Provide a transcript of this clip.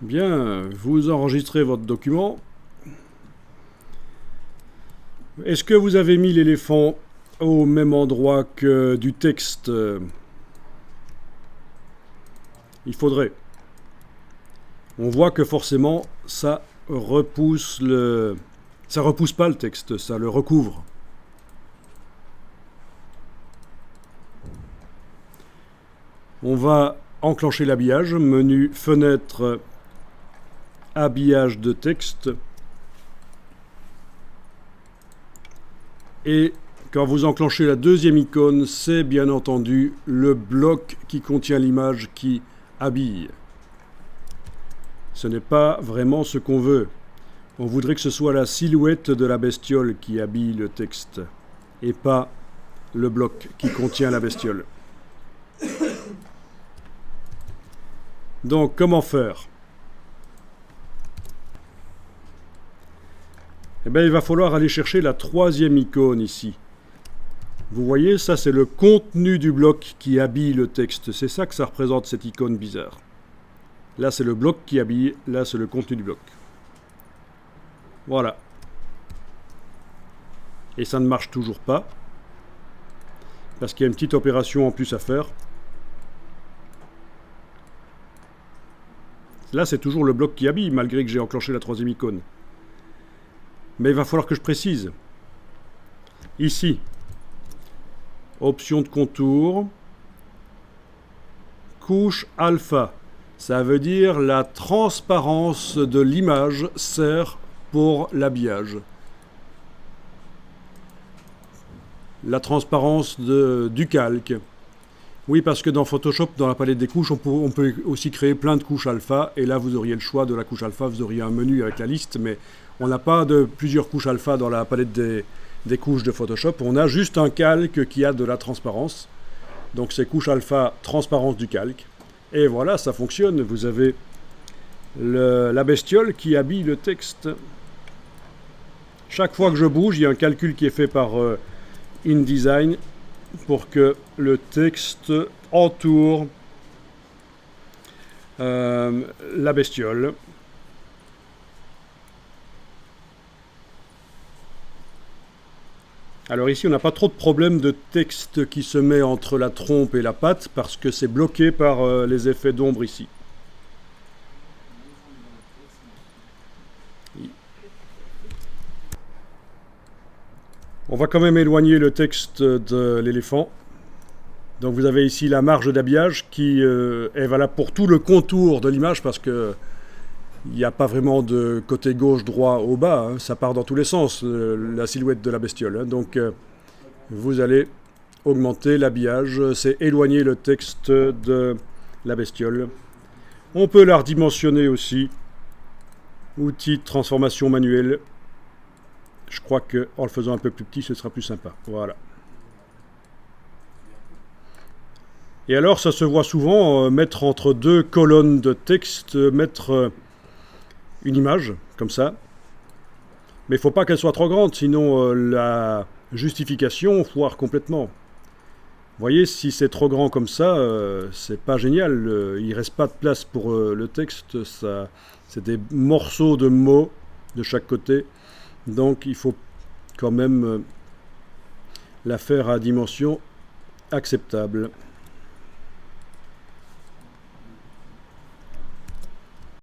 Bien, vous enregistrez votre document. Est-ce que vous avez mis l'éléphant au même endroit que du texte? Il faudrait. On voit que forcément, ça repousse pas le texte, ça le recouvre. On va enclencher l'habillage, menu fenêtre, habillage de texte. Et quand vous enclenchez la deuxième icône, c'est bien entendu le bloc qui contient l'image qui habille. Ce n'est pas vraiment ce qu'on veut. On voudrait que ce soit la silhouette de la bestiole qui habille le texte, et pas le bloc qui contient la bestiole. Donc, comment faire? Eh bien, il va falloir aller chercher la troisième icône ici. Vous voyez, ça c'est le contenu du bloc qui habille le texte. C'est ça que ça représente, cette icône bizarre. Là, c'est le bloc qui habille, là, c'est le contenu du bloc. Voilà. Et ça ne marche toujours pas, parce qu'il y a une petite opération en plus à faire. Là, c'est toujours le bloc qui habille, malgré que j'ai enclenché la troisième icône. Mais il va falloir que je précise. Ici, option de contour, couche alpha. Ça veut dire la transparence de l'image sert pour l'habillage. La transparence du calque. Oui, parce que dans Photoshop, dans la palette des couches, on peut aussi créer plein de couches alpha. Et là, vous auriez le choix de la couche alpha. Vous auriez un menu avec la liste, mais on n'a pas de plusieurs couches alpha dans la palette des couches de Photoshop. On a juste un calque qui a de la transparence. Donc c'est couche alpha, transparence du calque. Et voilà, ça fonctionne. Vous avez la bestiole qui habille le texte. Chaque fois que je bouge, il y a un calcul qui est fait par InDesign pour que le texte entoure la bestiole. Alors ici, on n'a pas trop de problème de texte qui se met entre la trompe et la patte parce que c'est bloqué par les effets d'ombre ici. On va quand même éloigner le texte de l'éléphant. Donc vous avez ici la marge d'habillage qui est valable pour tout le contour de l'image parce que il n'y a pas vraiment de côté gauche, droit, au bas. Hein. Ça part dans tous les sens, la silhouette de la bestiole. Hein. Donc vous allez augmenter l'habillage, c'est éloigner le texte de la bestiole. On peut la redimensionner aussi. Outil de transformation manuelle. Je crois qu'en le faisant un peu plus petit, ce sera plus sympa. Voilà. Et alors, ça se voit souvent, mettre entre deux colonnes de texte, mettre une image, comme ça. Mais il ne faut pas qu'elle soit trop grande, sinon la justification foire complètement. Vous voyez, si c'est trop grand comme ça, c'est pas génial. Il ne reste pas de place pour le texte. C'est des morceaux de mots de chaque côté. Donc il faut quand même la faire à dimension acceptable.